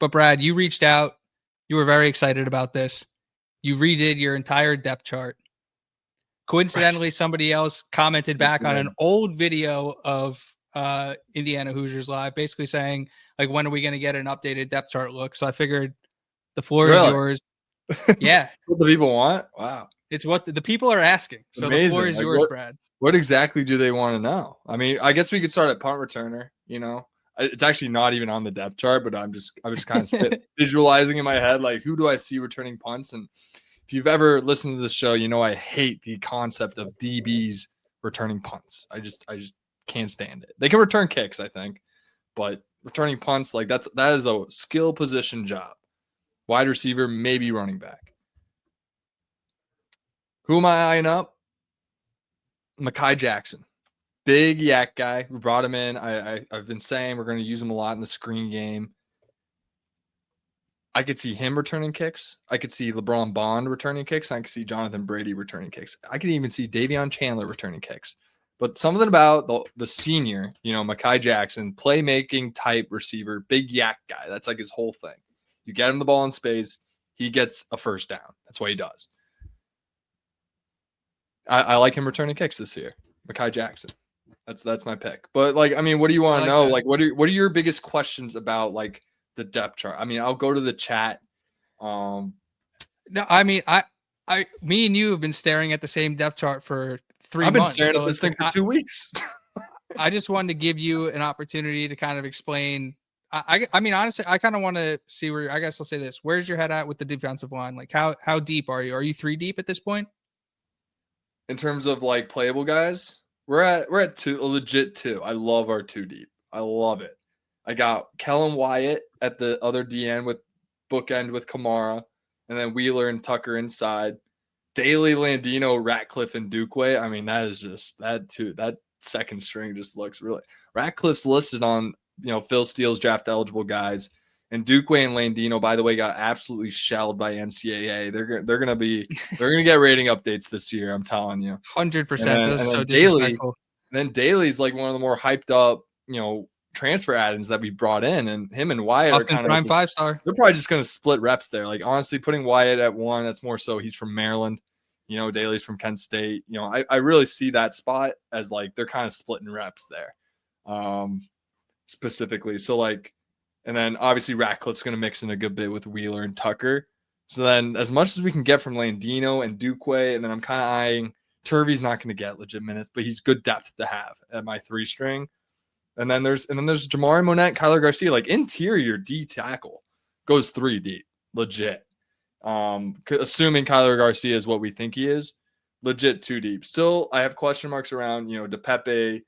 But Brad, you reached out. You were very excited about this. You redid your entire depth chart. Coincidentally, somebody else commented back on an old video of Indiana Hoosiers Live, basically saying, like, when are we going to get an updated depth chart look? So I figured the floor is yours. Yeah. What the people want? Wow. It's what the people are asking. So Amazing. The floor is yours, Brad. What exactly do they want to know? I mean, I guess we could start at punt returner, you know. It's actually not even on the depth chart, but I'm just kind of visualizing in my head, like, who do I see returning punts? And if you've ever listened to this show, you know I hate the concept of DBs returning punts. I just can't stand it. They can return kicks, I think, but returning punts, like that is a skill position job. Wide receiver, maybe running back. Who am I eyeing up? Mekhi Jackson. Big yak guy. We brought him in. I've been saying we're going to use him a lot in the screen game. I could see him returning kicks. I could see LeBron Bond returning kicks. I could see Jonathan Brady returning kicks. I could even see Davion Chandler returning kicks. But something about the senior, Mekhi Jackson, playmaking type receiver, big yak guy. That's like his whole thing. You get him the ball in space, he gets a first down. That's what he does. I like him returning kicks this year. Mekhi Jackson. That's my pick. But what do you want to know? That. What are your biggest questions about the depth chart? I'll go to the chat. No, me and you have been staring at the same depth chart for 3 months. I've been staring at this thing for 2 weeks. I just wanted to give you an opportunity to kind of explain. Honestly, I kind of want to see where. I guess I'll say this: where's your head at with the defensive line? Like, how deep are you? Are you 3 deep at this point? In terms of playable guys, we're at 2, a legit 2. I love our 2 deep. I love it. I got Kellen Wyatt at the other DN with bookend with Kamara, and then Wheeler and Tucker inside. Daly, Landino, Ratcliffe, and Dukeway. That is just that too. That second string just looks really. Ratcliffe's listed on Phil Steele's draft eligible guys, and Dukeway and Landino, by the way, got absolutely shelled by NCAA. They're gonna get rating updates this year. I'm telling you, 100%. Those are so disrespectful. Then Daly's one of the more hyped up transfer add-ins that we brought in, and him and Wyatt are kind of prime 5-star. They're probably just gonna split reps there. Honestly, putting Wyatt at 1, that's more so he's from Maryland. Daly's from Kent State. I really see that spot as they're kind of splitting reps there, specifically. So and then obviously Ratcliffe's gonna mix in a good bit with Wheeler and Tucker. So then as much as we can get from Landino and Dukeway, and then I'm kind of eyeing Turvey's not gonna get legit minutes, but he's good depth to have at my 3 string. And then there's Jamari Monette, Kyler Garcia, interior D tackle goes 3 deep, legit. Assuming Kyler Garcia is what we think he is, legit 2 deep. Still, I have question marks around, DePepe.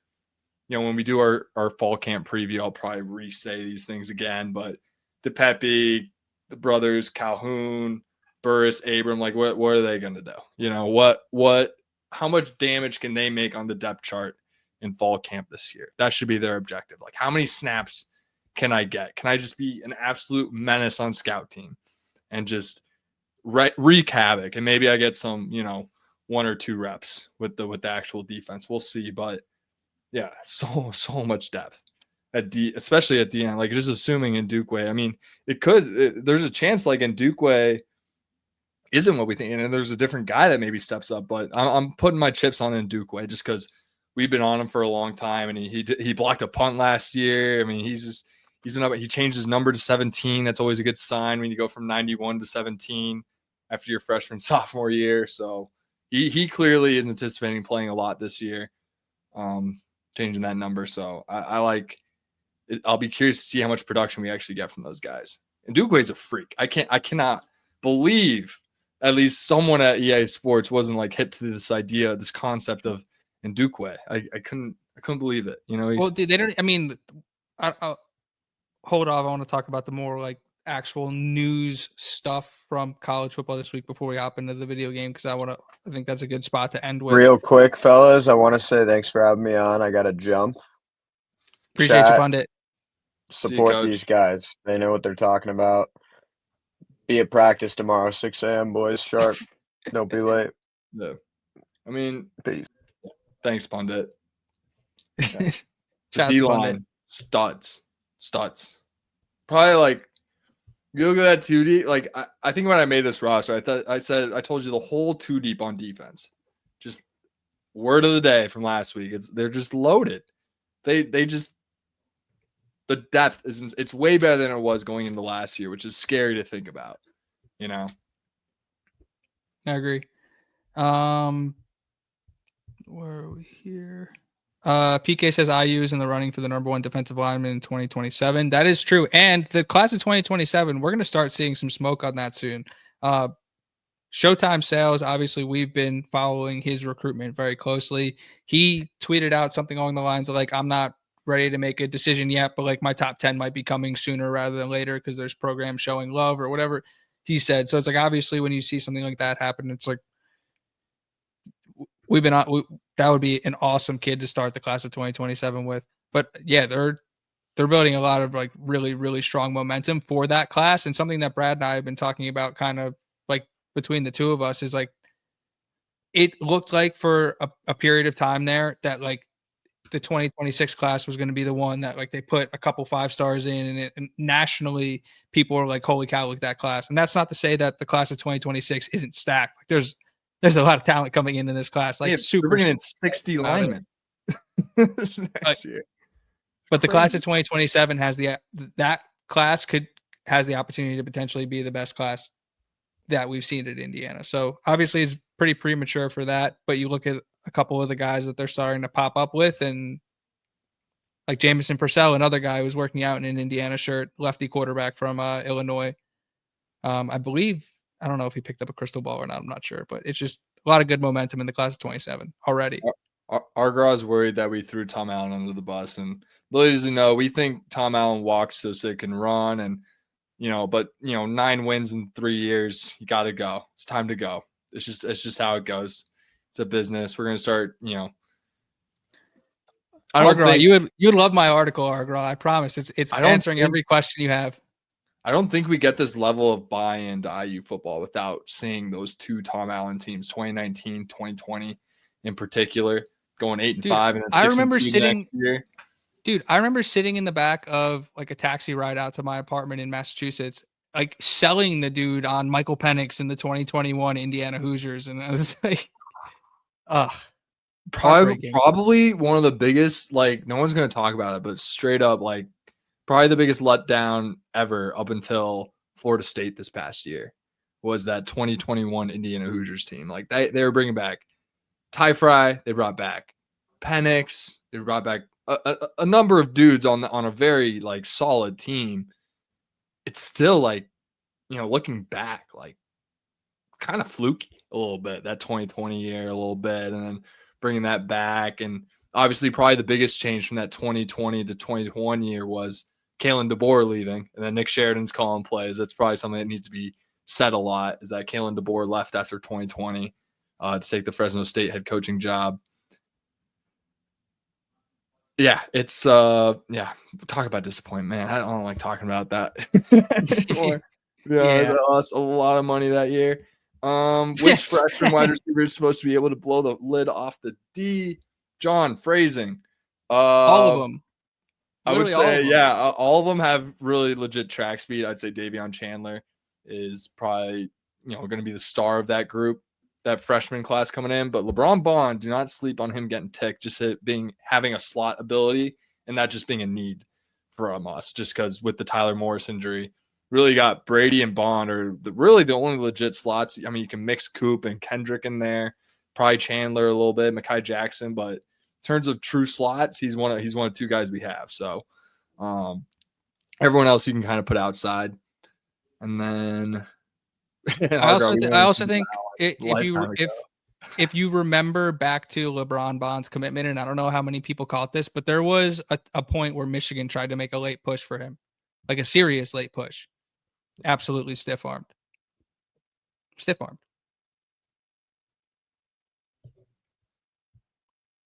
When we do our fall camp preview, I'll probably re-say these things again. But DePepe, the brothers, Calhoun, Burris, Abram, what are they going to do? How much damage can they make on the depth chart in fall camp this year? That should be their objective. How many snaps can I get? Can I just be an absolute menace on scout team and just wreak havoc? And maybe I get some, 1 or 2 reps with the actual defense. We'll see. But yeah, so much depth at D, especially at the end. Just assuming in Dukeway. There's a chance in Dukeway isn't what we think, and there's a different guy that maybe steps up. But I'm putting my chips on in Dukeway just because we've been on him for a long time, and he blocked a punt last year. He's been up. He changed his number to 17. That's always a good sign when you go from 91 to 17 after your freshman sophomore year. So he clearly is anticipating playing a lot this year, changing that number. So I like it. I'll be curious to see how much production we actually get from those guys. And Dukeway's a freak. I cannot believe at least someone at EA Sports wasn't hip to this idea, this concept of in Dukeway. I couldn't believe it. Well, dude, they don't. I'll hold off. I want to talk about the more actual news stuff from college football this week before we hop into the video game, because I think that's a good spot to end with. Real quick, fellas, I want to say thanks for having me on. I got to jump. Appreciate you, Pundit. Support these guys. They know what they're talking about. Be at practice tomorrow, 6 a.m., boys. Sharp. Don't be late. No. Peace. Thanks, Pundit. Yeah. D-line, studs. Probably You look at that 2 deep. Like I think when I made this roster, I told you the whole 2 deep on defense. Just word of the day from last week. They're just loaded. They just the depth isn't. It's way better than it was going into last year, which is scary to think about. You know. I agree. Where are we here? PK says IU is in the running for the number 1 defensive lineman in 2027. That is true. And the class of 2027, we're going to start seeing some smoke on that soon. Showtime Sales, obviously, we've been following his recruitment very closely. He tweeted out something along the lines of like, I'm not ready to make a decision yet, but like my top 10 might be coming sooner rather than later because there's programs showing love or whatever he said. So it's like, obviously, when you see something like that happen, it's like, that would be an awesome kid to start the class of 2027 with. But yeah, they're building a lot of like really, really strong momentum for that class. And something that Brad and I have been talking about kind of like between the two of us is like, it looked like for a period of time there that like the 2026 class was going to be the one that like they put a couple 5-stars in and nationally people are like, holy cow, look at that class. And that's not to say that the class of 2026 isn't stacked. Like there's a lot of talent coming into this class. Like super bringing in 60 linemen next year. But the class of 2027 has that class has the opportunity to potentially be the best class that we've seen at Indiana. So obviously it's pretty premature for that. But you look at a couple of the guys that they're starting to pop up with, and like Jamison Purcell, another guy who's working out in an Indiana shirt, lefty quarterback from Illinois. I believe, I don't know if he picked up a crystal ball or not. I'm not sure, but it's just a lot of good momentum in the class of 27 already. Argraw's worried that we threw Tom Allen under the bus, and ladies and know, we think Tom Allen walks so Sid can run, and but 9 wins in 3 years, you got to go. It's time to go. It's just how it goes. It's a business. We're gonna start. I don't think you would love my article, Argraw. I promise. It's answering every question you have. I don't think we get this level of buy-in to IU football without seeing those 2 Tom Allen teams, 2019, 2020 in particular, going 8-5 and then 6 I remember next year. Dude, I remember sitting in the back of like a taxi ride out to my apartment in Massachusetts, like selling the dude on Michael Penix in the 2021 Indiana Hoosiers. And I was like, probably one of the biggest, like, no one's going to talk about it, but straight up, like, probably the biggest letdown ever up until Florida State this past year was that 2021 Indiana Hoosiers team. Like, they were bringing back Ty Fry, they brought back Penix, they brought back a number of dudes on a very like solid team. It's still like, looking back, like kind of fluky a little bit, that 2020 year a little bit, and then bringing that back. And obviously probably the biggest change from that 2020 to 2021 year was Kalen DeBoer leaving, and then Nick Sheridan's calling plays. That's probably something that needs to be said a lot, is that Kalen DeBoer left after 2020 to take the Fresno State head coaching job. Yeah, it's talk about disappointment, man. I don't like talking about that anymore. I lost a lot of money that year. Which freshman wide receiver is supposed to be able to blow the lid off the D? John, phrasing. All of them. I would say, all of them have really legit track speed. I'd say Davion Chandler is probably, going to be the star of that group, that freshman class coming in. But LeBron Bond, do not sleep on him getting ticked, just having a slot ability and that just being a need from us, just because with the Tyler Morris injury, really got Brady and Bond are really the only legit slots. I mean, you can mix Coop and Kendrick in there, probably Chandler a little bit, Mekhi Jackson, but in terms of true slots, he's one of 2 guys we have. So everyone else you can kind of put outside. And then I also think if you remember back to LeBron Bond's commitment, and I don't know how many people caught this, but there was a point where Michigan tried to make a late push for him, like a serious late push. Absolutely stiff-armed.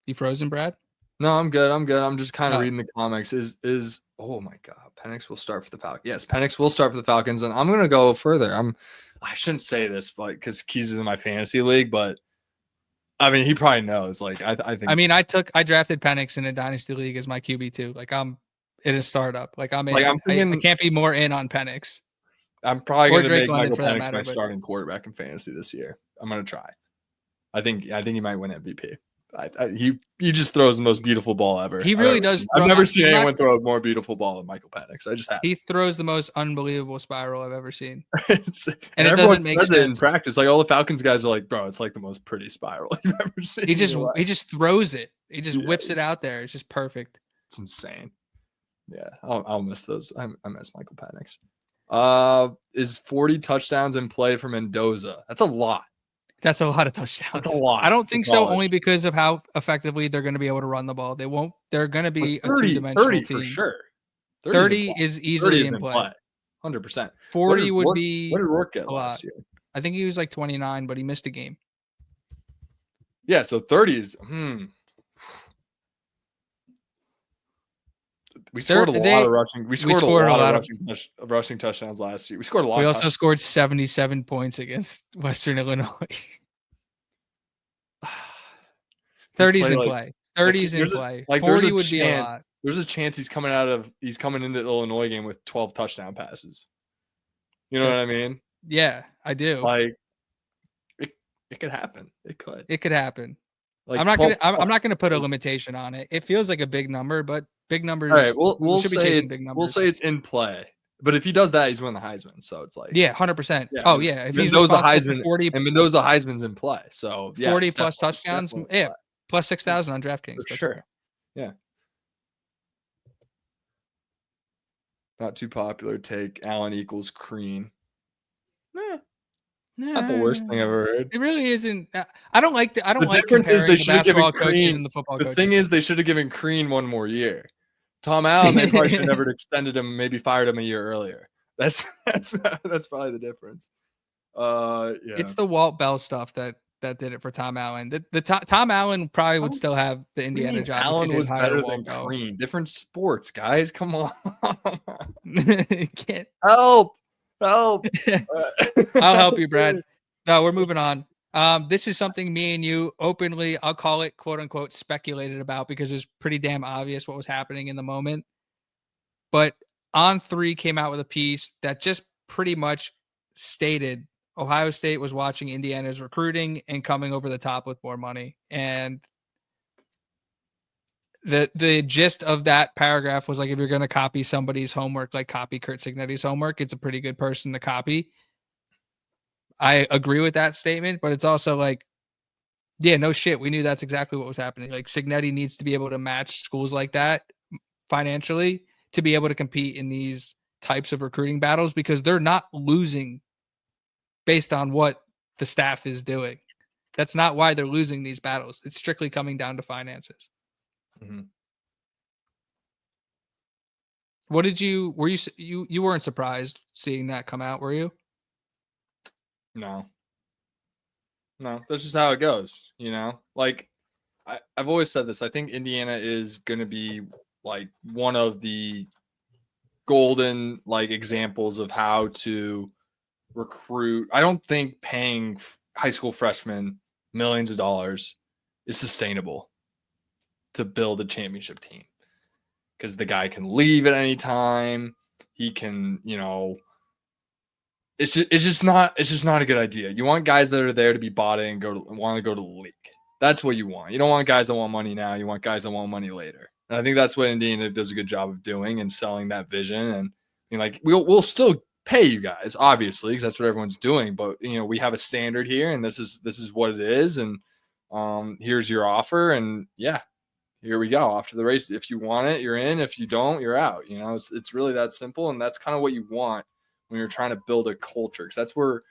You frozen, Brad? No, I'm good. I'm just kind of reading the comics. Is oh my god, Penix will start for the Falcons. Yes, Penix will start for the Falcons, and I'm gonna go further. I shouldn't say this, but because Keys is in my fantasy league, but I mean he probably knows. Like I think. I mean, I drafted Penix in a dynasty league as my QB2. Like I'm in a startup. Like I'm in. Like I can't be more in on Penix. I'm probably Or going to Drake make London Michael for that Penix matter, my but- starting quarterback in fantasy this year. I'm going to try. I think he might win MVP. He just throws the most beautiful ball ever. He really does. I've never seen anyone throw a more beautiful ball than Michael Penix. I just have. He throws the most unbelievable spiral I've ever seen. and it doesn't make sense in practice. Like all the Falcons guys are like, bro, it's like the most pretty spiral you've ever seen. He just throws it. He just whips it out there. It's just perfect. It's insane. Yeah, I'll miss those. I miss Michael Penix. Is 40 touchdowns in play for Mendoza? That's a lot. That's a lot of touchdowns. That's a lot. I don't think so, only because of how effectively they're going to be able to run the ball. They're going to be 30, a two-dimensional 30 team. For sure. 30 is easily in play. 100%. 40 would be what did Rourke get a last lot. year? I think he was like 29, but he missed a game. Yeah, so 30 is we scored a lot of rushing. We scored a lot of rushing touchdowns last year. We scored a lot. We also scored 77 points against Western Illinois. 30's in play. 30's in play. Like 40 would be a lot. There's a chance he's coming into the Illinois game with 12 touchdown passes. You know what I mean? Yeah, I do. Like it could happen. It could. It could happen. Like I'm not gonna put a limitation on it. It feels like a big number, but big numbers. All right, we'll should be say chasing big numbers. We'll say it's in play. But if he does that, he's winning the Heisman. So it's like 100%. Yeah, oh yeah, if he's Mendoza Heisman 40 and Mendoza Heisman's in play. So 40 plus touchdowns, plus 6,000 on DraftKings. For sure. Yeah. Not too popular take. Allen equals Crean. Not the worst thing I've ever heard. It really isn't. I don't like the difference is they should have given coaches Crean and the football the coaches. thing is they should have given Crean one more year. Tom Allen, they probably should have never extended him, maybe fired him a year earlier. That's probably the difference. Yeah. It's the Walt Bell stuff that did it for Tom Allen. Tom Allen probably would still have the Indiana job. Allen was better than Crean. Different sports, guys. Come on. Can't help. I'll help you, Brad. No, we're moving on. This is something me and you openly, I'll call it quote unquote speculated about because it was pretty damn obvious what was happening in the moment. But On3 came out with a piece that just pretty much stated Ohio State was watching Indiana's recruiting and coming over the top with more money. And the gist of that paragraph was like, if you're going to copy somebody's homework, like copy Curt Cignetti's homework, it's a pretty good person to copy. I agree with that statement, but it's also like, yeah, no shit. We knew that's exactly what was happening. Like Cignetti needs to be able to match schools like that financially to be able to compete in these types of recruiting battles because they're not losing based on what the staff is doing. That's not why they're losing these battles. It's strictly coming down to finances. Mm-hmm. What did you weren't surprised seeing that come out, were you? No, that's just how it goes, you know? Like, I've always said this. I think Indiana is going to be, like, one of the golden, like, examples of how to recruit. I don't think paying high school freshmen millions of dollars is sustainable to build a championship team. Because the guy can leave at any time. He can, you know... It's just not a good idea. You want guys that are there to be bought in and want to go to the league. That's what you want. You don't want guys that want money now. You want guys that want money later. And I think that's what Indiana does a good job of doing and selling that vision. And I mean, like we'll still pay you guys, obviously, because that's what everyone's doing. But you know, we have a standard here, and this is what it is. And here's your offer. And yeah, here we go. Off to the race. If you want it, you're in. If you don't, you're out. You know, it's really that simple. And that's kind of what you want when you're trying to build a culture, because that's where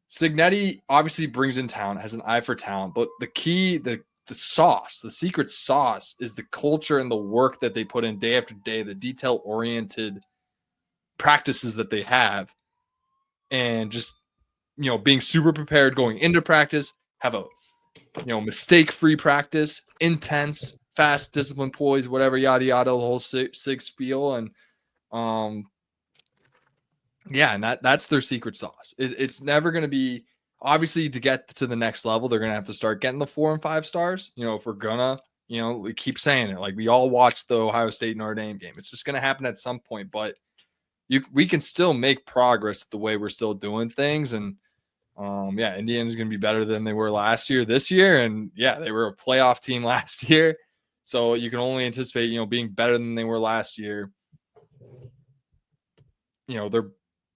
Cignetti obviously brings in talent, has an eye for talent, but the key, the sauce, the secret sauce is the culture and the work that they put in day after day, the detail-oriented practices that they have, and just, you know, being super prepared going into practice, have a, you know, mistake-free practice, intense, fast, disciplined poise, whatever, yada, yada, the whole sig spiel, and yeah, and that's their secret sauce. It's never going to be, obviously, to get to the next level, they're going to have to start getting the 4 and 5 stars. You know, if we're gonna, you know, we keep saying it. Like we all watched the Ohio State Notre Dame game. It's just going to happen at some point. But we can still make progress the way we're still doing things. And Indiana's going to be better than they were last year, this year. And yeah, they were a playoff team last year. So you can only anticipate, being better than they were last year. They're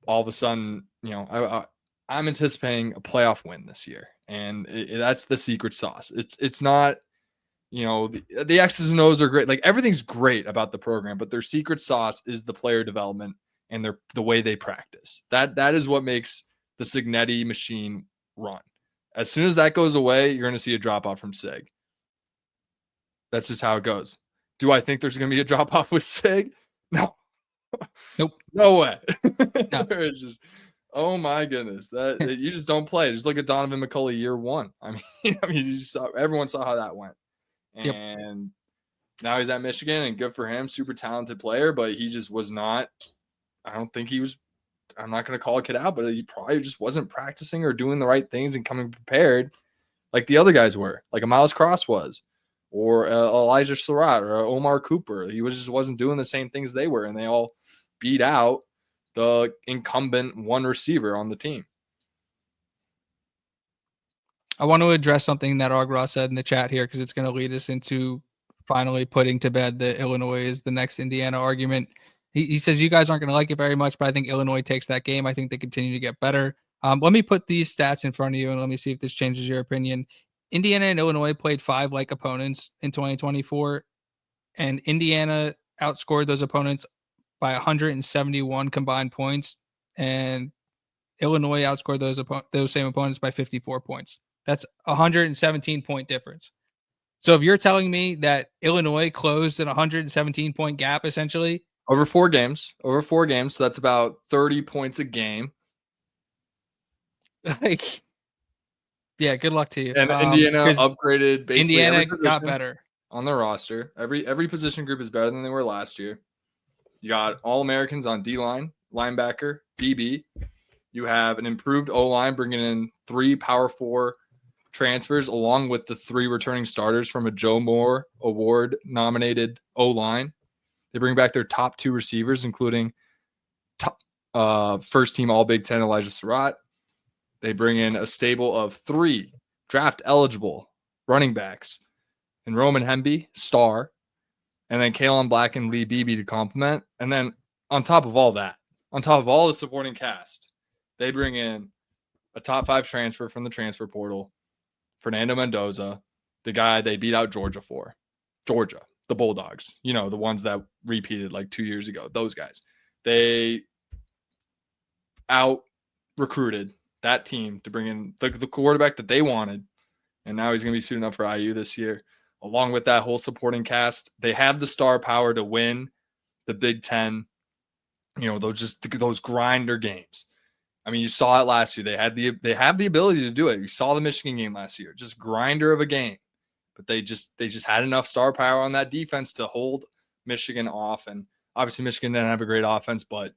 all of a sudden, I'm anticipating a playoff win this year. And that's the secret sauce. It's not, the X's and O's are great. Like, everything's great about the program, but their secret sauce is the player development and the way they practice. That is what makes the Signetti machine run. As soon as that goes away, you're going to see a drop off from Sig. That's just how it goes. Do I think there's going to be a drop off with Sig? No. Nope. No way. No. It's just, oh my goodness. You just don't play. Just look at Donovan McCulley year one. I mean, everyone saw how that went. And now he's at Michigan, and good for him. Super talented player, but he just was not. I don't think he was. I'm not going to call a kid out, but he probably just wasn't practicing or doing the right things and coming prepared like the other guys were, like a Miles Cross was, or Elijah Surratt or Omar Cooper. He just wasn't doing the same things they were, and they all beat out the incumbent one receiver on the team. I want to address something that Argra said in the chat here, because it's going to lead us into finally putting to bed that Illinois is the next Indiana argument. He says you guys aren't going to like it very much, but I think Illinois takes that game. I think they continue to get better. Let me put these stats in front of you, and let me see if this changes your opinion. Indiana and Illinois played 5 like opponents in 2024, and Indiana outscored those opponents by 171 combined points, and Illinois outscored those same opponents by 54 points. That's a 117-point difference. So if you're telling me that Illinois closed an 117-point gap, essentially, over 4 games, so that's about 30 points a game. Like, yeah, good luck to you. And Indiana upgraded basically. Indiana got better on their roster. Every position group is better than they were last year. You got All-Americans on D-line, linebacker, DB. You have an improved O-line, bringing in 3 Power 4 transfers, along with the 3 returning starters from a Joe Moore Award-nominated O-line. They bring back their top 2 receivers, including first-team All-Big Ten Elijah Surratt. They bring in a stable of 3 draft-eligible running backs, and Roman Hemby, star, and then Kalen Black and Lee Beebe to complement. And then on top of all that, on top of all the supporting cast, they bring in a top 5 transfer from the transfer portal, Fernando Mendoza, the guy they beat out Georgia for. Georgia, the Bulldogs, the ones that repeated like 2 years ago, those guys. They out-recruited that team to bring in the quarterback that they wanted, and now he's going to be suiting up for IU this year. Along with that whole supporting cast, they have the star power to win the Big Ten, those grinder games. I mean, you saw it last year. They have the ability to do it. You saw the Michigan game last year, just grinder of a game. But they just had enough star power on that defense to hold Michigan off. And obviously Michigan didn't have a great offense, but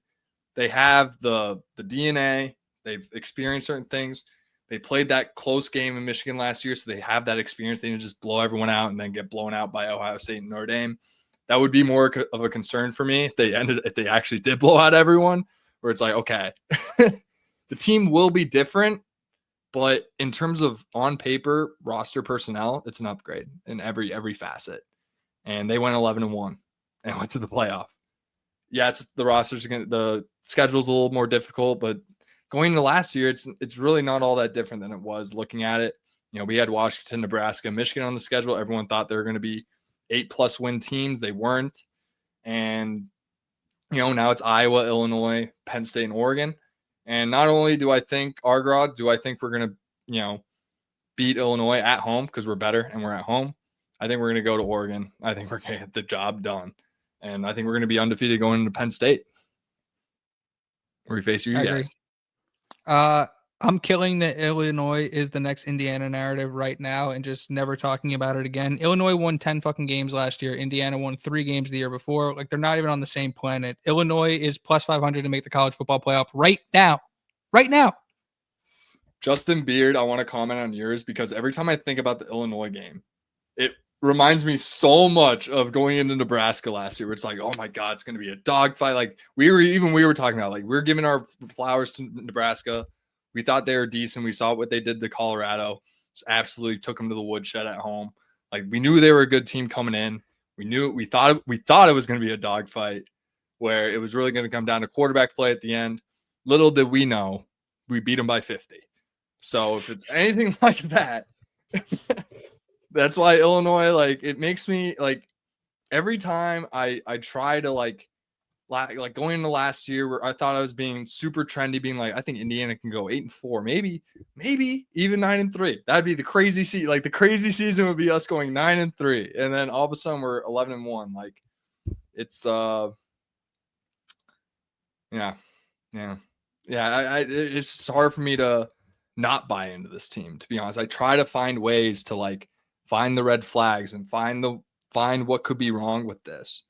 they have the DNA. They've experienced certain things. They played that close game in Michigan last year, so they have that experience. They didn't just blow everyone out and then get blown out by Ohio State and Notre Dame. That would be more of a concern for me if they actually did blow out everyone, where it's like, okay, the team will be different, but in terms of on paper roster personnel, it's an upgrade in every facet. And they went 11-1 and went to the playoff. Yes, the schedule's a little more difficult, but going into last year, it's really not all that different than it was looking at it. We had Washington, Nebraska, Michigan on the schedule. Everyone thought they were going to be 8+ win teams. They weren't. And, now it's Iowa, Illinois, Penn State, and Oregon. And not only do I think we're going to, beat Illinois at home because we're better and we're at home. I think we're going to go to Oregon. I think we're going to get the job done. And I think we're going to be undefeated going into Penn State. Where we face you guys. I'm killing that Illinois is the next Indiana narrative right now and just never talking about it again. Illinois won 10 fucking games last year. Indiana won 3 games the year before. Like, they're not even on the same planet. Illinois is plus 500 to make the college football playoff right now. Right now. Justin Beard, I want to comment on yours because every time I think about the Illinois game, reminds me so much of going into Nebraska last year, where it's like, oh my God, it's going to be a dogfight. Like we were talking about, like we're giving our flowers to Nebraska. We thought they were decent. We saw what they did to Colorado. Just absolutely took them to the woodshed at home. Like we knew they were a good team coming in. We thought it was going to be a dogfight where it was really going to come down to quarterback play at the end. Little did we know, we beat them by 50. So if it's anything like that, that's why Illinois, like, it makes me like every time I try to like going into last year where I thought I was being super trendy, being like, I think Indiana can go 8-4, maybe even 9-3. That'd be the crazy season. Like the crazy season would be us going 9-3, and then all of a sudden we're 11-1. Like it's yeah. It's just hard for me to not buy into this team, to be honest. I try to find ways to like find the red flags and find what could be wrong with this,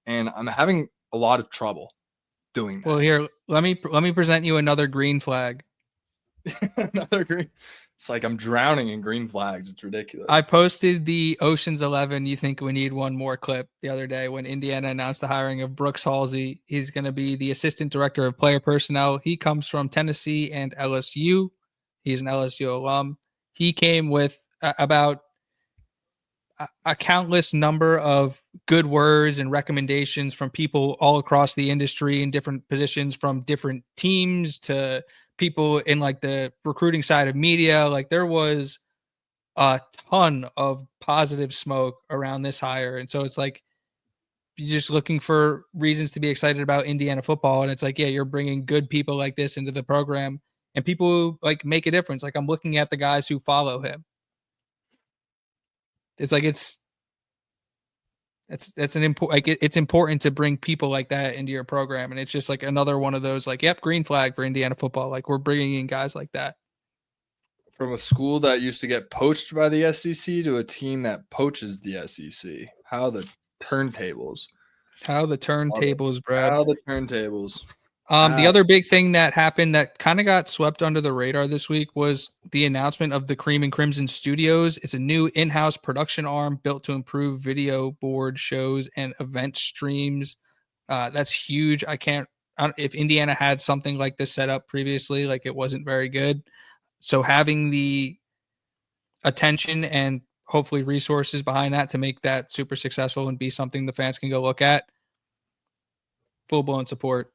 and I'm having a lot of trouble doing that. Well, here, let me present you another green flag. Another green. It's like I'm drowning in green flags. It's ridiculous. I posted the Ocean's 11. You think we need one more clip the other day when Indiana announced the hiring of Brooks Halsey. He's going to be the assistant director of player personnel. He comes from Tennessee and LSU. He's an LSU alum. He came with about a countless number of good words and recommendations from people all across the industry in different positions, from different teams to people in like the recruiting side of media. Like there was a ton of positive smoke around this hire. And so it's like, you're just looking for reasons to be excited about Indiana football. And it's like, yeah, you're bringing good people like this into the program, and people who like make a difference. Like I'm looking at the guys who follow him. It's like, it's an important, like it's important to bring people like that into your program. And it's just like another one of those, like, yep, green flag for Indiana football. Like we're bringing in guys like that. From a school that used to get poached by the SEC to a team that poaches the SEC. How the turntables. How the turntables, Brad. How the turntables. The other big thing that happened that kind of got swept under the radar this week was the announcement of the Cream and Crimson Studios. It's a new in-house production arm built to improve video board shows and event streams. That's huge. If Indiana had something like this set up previously, like it wasn't very good. So having the attention and hopefully resources behind that to make that super successful and be something the fans can go look at, full-blown support.